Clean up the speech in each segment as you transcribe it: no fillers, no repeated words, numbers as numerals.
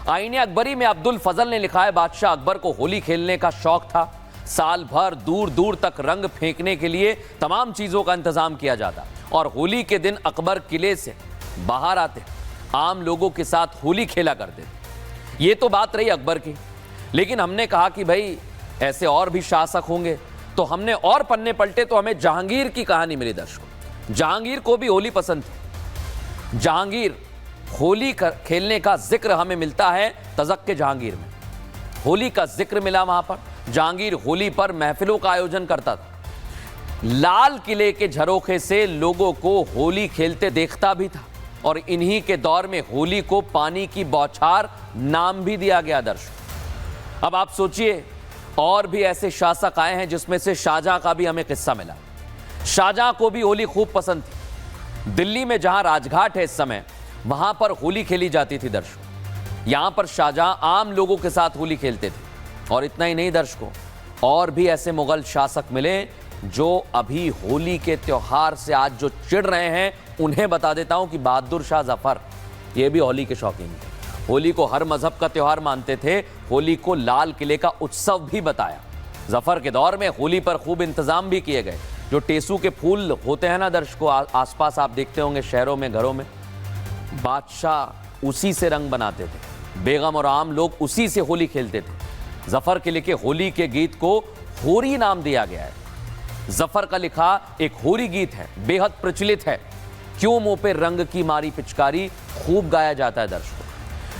आईने अकबरी में अब्दुल फजल ने लिखा है, बादशाह अकबर को होली खेलने का शौक था। साल भर दूर दूर तक रंग फेंकने के लिए तमाम चीजों का इंतजाम किया जाता और होली के दिन अकबर किले से बाहर आते, आम लोगों के साथ होली खेला करते। ये तो बात रही अकबर की, लेकिन हमने कहा कि भाई ऐसे और भी शासक होंगे, तो हमने और पन्ने पलटे तो हमें जहांगीर की कहानी मिली। दर्शकों, जहांगीर को भी होली पसंद थी। जहांगीर होली खेलने का जिक्र हमें मिलता है तज़क्के जहांगीर में। होली का जिक्र मिला वहां पर। जहांगीर होली पर महफिलों का आयोजन करता था। लाल किले के झरोखे से लोगों को होली खेलते देखता भी था और इन्हीं के दौर में होली को पानी की बौछार नाम भी दिया गया। दर्शक, अब आप सोचिए, और भी ऐसे शासक आए हैं जिसमें से शाहजहां का भी हमें किस्सा मिला। शाहजहां को भी होली खूब पसंद थी। दिल्ली में जहां राजघाट है इस समय, वहां पर होली खेली जाती थी। दर्शकों, यहां पर शाहजहां आम लोगों के साथ होली खेलते थे। और इतना ही नहीं दर्शकों, और भी ऐसे मुगल शासक मिले जो अभी होली के त्योहार से आज जो चिढ़ रहे हैं, उन्हें बता देता हूं कि बहादुर शाह जफर ये भी होली के शौकीन थे। होली को हर मजहब का त्योहार मानते थे। होली को लाल किले का उत्सव भी बताया। जफर के दौर में होली पर खूब इंतजाम भी किए गए। जो टेसू के फूल होते हैं ना दर्शकों, आसपास आप देखते होंगे शहरों में, घरों में, बादशाह उसी से रंग बनाते थे। बेगम और आम लोग उसी से होली खेलते थे। जफर के लिखे होली के गीत को होरी नाम दिया गया है। जफर का लिखा एक होरी गीत है, बेहद प्रचलित है। क्यों मुंह पे रंग की मारी पिचकारी, खूब गाया जाता है दर्शकों।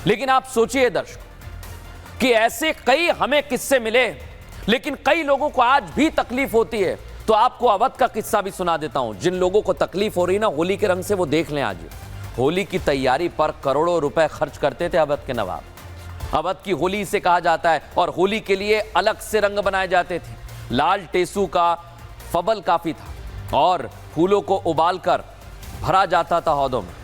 लेकिन आप सोचिए दर्शकों कि ऐसे कई हमें किस्से मिले, लेकिन कई लोगों को आज भी तकलीफ होती है। तो आपको अवध का किस्सा भी सुना देता हूं। जिन लोगों को तकलीफ हो रही ना होली के रंग से, वो देख लें। आज होली की तैयारी पर करोड़ों रुपए खर्च करते थे अवध के नवाब। अवध की होली इसे कहा जाता है। और होली के लिए अलग से रंग बनाए जाते थे। लाल टेसू का फबल काफी था और फूलों को उबालकर भरा जाता था हौदों में।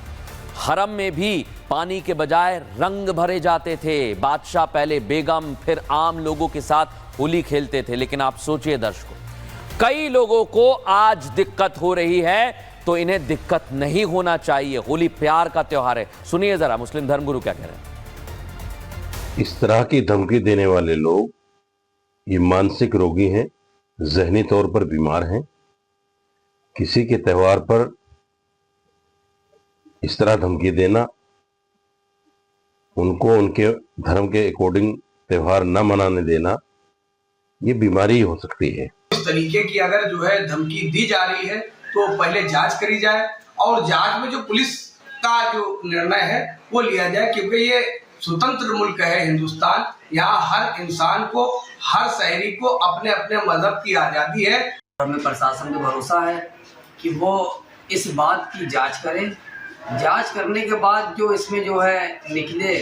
हरम में भी पानी के बजाय रंग भरे जाते थे। बादशाह पहले बेगम फिर आम लोगों के साथ होली खेलते थे। लेकिन आप सोचिए दर्शकों, कई लोगों को आज दिक्कत हो रही है, तो इन्हें दिक्कत नहीं होना चाहिए। होली प्यार का त्योहार है। सुनिए जरा मुस्लिम धर्मगुरु क्या कह रहे हैं। इस तरह की धमकी देने वाले लोग ये मानसिक रोगी हैं, जहनी तौर पर बीमार हैं। किसी के त्योहार पर इस तरह धमकी देना, उनको उनके धर्म के अकॉर्डिंग त्योहार न मनाने देना, ये बीमारी हो सकती है। इस तरीके की अगर जो है धमकी दी जा रही है तो पहले जांच करी जाए और जांच में जो पुलिस का जो निर्णय है वो लिया जाए, क्योंकि ये स्वतंत्र मुल्क है हिंदुस्तान। यहाँ हर इंसान को, हर शहरी को अपने अपने मजहब की आज़ादी है। हमें प्रशासन पे भरोसा है कि वो इस बात की जांच करें। जांच करने के बाद जो इसमें जो है निकले,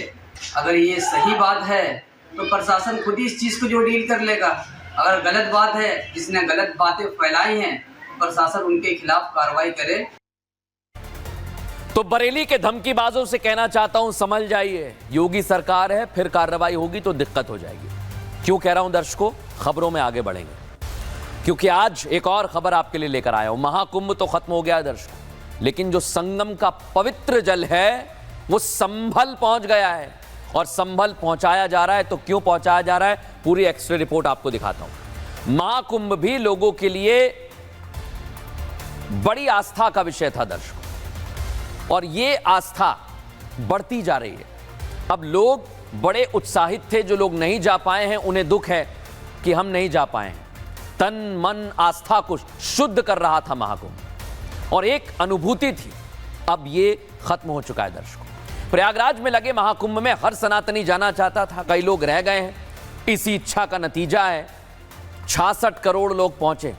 अगर ये सही बात है तो प्रशासन खुद ही इस चीज़ को जो डील कर लेगा। अगर गलत बात है, जिसने गलत बातें फैलाई हैं, प्रशासन उनके खिलाफ कार्रवाई करे। तो बरेली के धमकीबाजों से कहना चाहता हूं, समझ जाइए, योगी सरकार है, फिर कार्रवाई होगी तो दिक्कत हो जाएगी। क्यों कह रहा हूं दर्शकों, खबरों में आगे बढ़ेंगे, क्योंकि आज एक और खबर आपके लिए लेकर आया हूं। महाकुंभ तो खत्म हो गया है दर्शकों, लेकिन जो संगम का पवित्र जल है वो संभल पहुंच गया है। और संभल पहुंचाया जा रहा है, तो क्यों पहुंचाया जा रहा है, पूरी एक्सरे रिपोर्ट आपको दिखाता हूं। महाकुंभ भी लोगों के लिए बड़ी आस्था का विषय था दर्शकों, और ये आस्था बढ़ती जा रही है। अब लोग बड़े उत्साहित थे। जो लोग नहीं जा पाए हैं उन्हें दुख है कि हम नहीं जा पाए हैं। तन मन आस्था को शुद्ध कर रहा था महाकुंभ, और एक अनुभूति थी। अब ये खत्म हो चुका है दर्शकों। प्रयागराज में लगे महाकुंभ में हर सनातनी जाना चाहता था। कई लोग रह गए हैं। इसी इच्छा का नतीजा है 66 करोड़ लोग पहुंचे।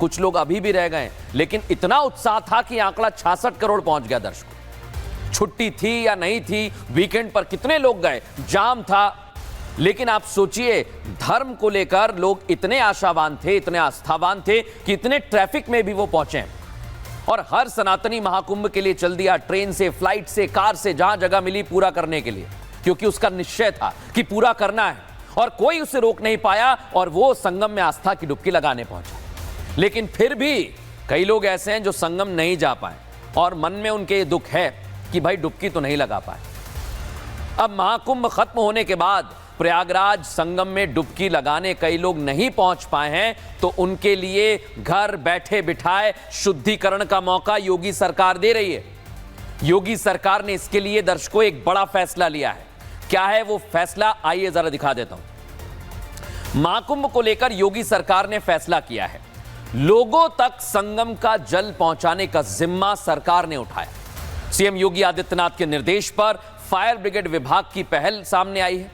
कुछ लोग अभी भी रह गए, लेकिन इतना उत्साह था कि आंकड़ा 66 करोड़ पहुंच गया दर्शकों। छुट्टी थी या नहीं थी, वीकेंड पर कितने लोग गए, जाम था। लेकिन आप सोचिए, धर्म को लेकर लोग इतने आशावान थे, इतने आस्थावान थे कि इतने ट्रैफिक में भी वो पहुंचे। और हर सनातनी महाकुंभ के लिए चल दिया, ट्रेन से, फ्लाइट से, कार से, जहां जगह मिली पूरा करने के लिए, क्योंकि उसका निश्चय था कि पूरा करना है और कोई उसे रोक नहीं पाया। और वो संगम में आस्था की डुबकी लगाने पहुंचा। लेकिन फिर भी कई लोग ऐसे हैं जो संगम नहीं जा पाए और मन में उनके दुख है कि भाई डुबकी तो नहीं लगा पाए। अब महाकुंभ खत्म होने के बाद प्रयागराज संगम में डुबकी लगाने कई लोग नहीं पहुंच पाए हैं, तो उनके लिए घर बैठे बिठाए शुद्धिकरण का मौका योगी सरकार दे रही है। योगी सरकार ने इसके लिए दर्शकों एक बड़ा फैसला लिया है। क्या है वो फैसला, आइए जरा दिखा देता हूं। महाकुंभ को लेकर योगी सरकार ने फैसला किया है। लोगों तक संगम का जल पहुंचाने का जिम्मा सरकार ने उठाया। सीएम योगी आदित्यनाथ के निर्देश पर फायर ब्रिगेड विभाग की पहल सामने आई है।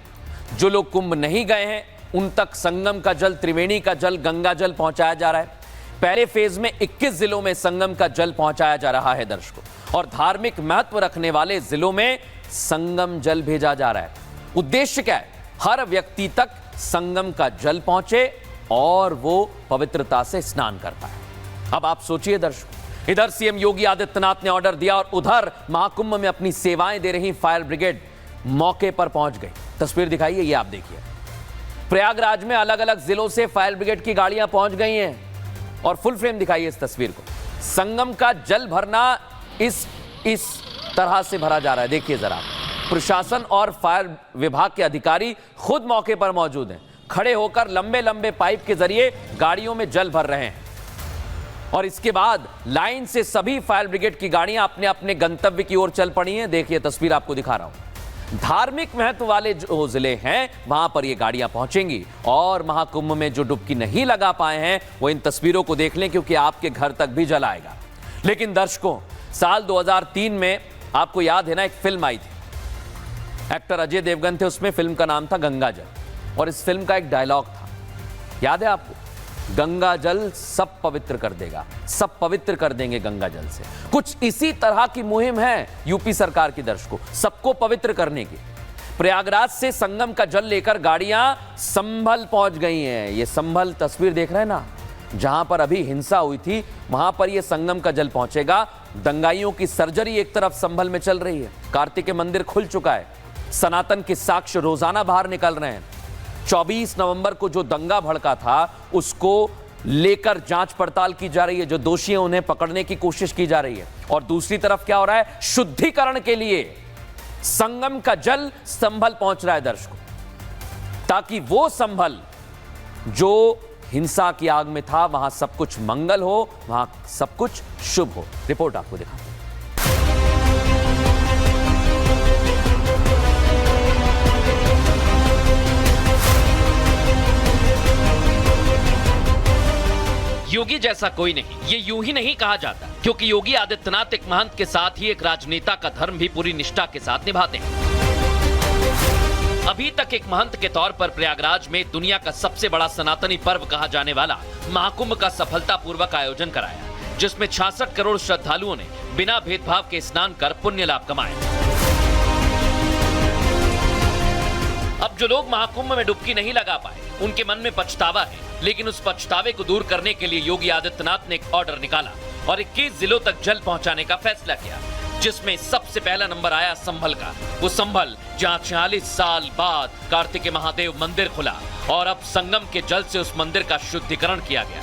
जो लोग कुंभ नहीं गए हैं उन तक संगम का जल, त्रिवेणी का जल, गंगा जल पहुंचाया जा रहा है। पहले फेज में 21 जिलों में संगम का जल पहुंचाया जा रहा है दर्शकों, और धार्मिक महत्व रखने वाले जिलों में संगम जल भेजा जा रहा है। उद्देश्य क्या है? हर व्यक्ति तक संगम का जल पहुंचे और वो पवित्रता से स्नान कर पाए। अब आप सोचिए दर्शकों, इधर सीएम योगी आदित्यनाथ ने ऑर्डर दिया और उधर महाकुंभ में अपनी सेवाएं दे रही फायर ब्रिगेड मौके पर पहुंच गई। तस्वीर दिखाइए, ये आप देखिए। प्रयागराज में अलग अलग जिलों से फायर ब्रिगेड की गाड़ियां पहुंच गई हैं और फुल फ्रेम दिखाइए इस तस्वीर को। संगम का जल भरना इस तरह से भरा जा रहा है, देखिए जरा। प्रशासन और फायर विभाग के अधिकारी खुद मौके पर मौजूद हैं, खड़े होकर लंबे लंबे पाइप के जरिए गाड़ियों में जल भर रहे हैं। और इसके बाद लाइन से सभी फायर ब्रिगेड की गाड़ियां अपने अपने गंतव्य की ओर चल पड़ी हैं। देखिए तस्वीर आपको दिखा रहा हूं। धार्मिक महत्व वाले जो जिले हैं वहां पर ये गाड़ियां पहुंचेंगी, और महाकुंभ में जो डुबकी नहीं लगा पाए हैं वो इन तस्वीरों को देख लें, क्योंकि आपके घर तक भी जल आएगा। लेकिन दर्शकों, साल 2003 में आपको याद है ना, एक फिल्म आई थी, एक्टर अजय देवगन थे उसमें। फिल्म का नाम था गंगा जल, और इस फिल्म का एक डायलॉग था, याद है आपको? गंगा जल सब पवित्र कर देगा, सब पवित्र कर देंगे गंगा जल से। कुछ इसी तरह की मुहिम है यूपी सरकार की दर्शकों, सबको पवित्र करने की। प्रयागराज से संगम का जल लेकर गाड़ियां संभल पहुंच गई हैं। ये संभल तस्वीर देख रहे हैं ना, जहां पर अभी हिंसा हुई थी वहां पर यह संगम का जल पहुंचेगा। दंगाइयों की सर्जरी एक तरफ संभल में चल रही है, कार्तिकेय मंदिर खुल चुका है, सनातन के साक्ष्य रोजाना बाहर निकल रहे हैं। 24 नवंबर को जो दंगा भड़का था उसको लेकर जांच पड़ताल की जा रही है, जो दोषी हैं उन्हें पकड़ने की कोशिश की जा रही है। और दूसरी तरफ क्या हो रहा है? शुद्धिकरण के लिए संगम का जल संभल पहुंच रहा है दर्शकों, ताकि वो संभल जो हिंसा की आग में था वहां सब कुछ मंगल हो, वहां सब कुछ शुभ हो। रिपोर्ट आपको दिखाते हैं। योगी जैसा कोई नहीं, ये यूं ही नहीं कहा जाता, क्योंकि योगी आदित्यनाथ एक महंत के साथ ही एक राजनेता का धर्म भी पूरी निष्ठा के साथ निभाते हैं। अभी तक एक महंत के तौर पर प्रयागराज में दुनिया का सबसे बड़ा सनातनी पर्व कहा जाने वाला महाकुंभ का सफलतापूर्वक आयोजन कराया, जिसमें 66 करोड़ श्रद्धालुओं ने बिना भेदभाव के स्नान कर पुण्य लाभ कमाए। अब जो लोग महाकुंभ में डुबकी नहीं लगा पाए उनके मन में पछतावा है, लेकिन उस पछतावे को दूर करने के लिए योगी आदित्यनाथ ने एक ऑर्डर निकाला और 21 जिलों तक जल पहुंचाने का फैसला किया, जिसमें सबसे पहला नंबर आया संभल का। वो संभल जहां 46 साल बाद कार्तिकेय महादेव मंदिर खुला और अब संगम के जल से उस मंदिर का शुद्धिकरण किया गया।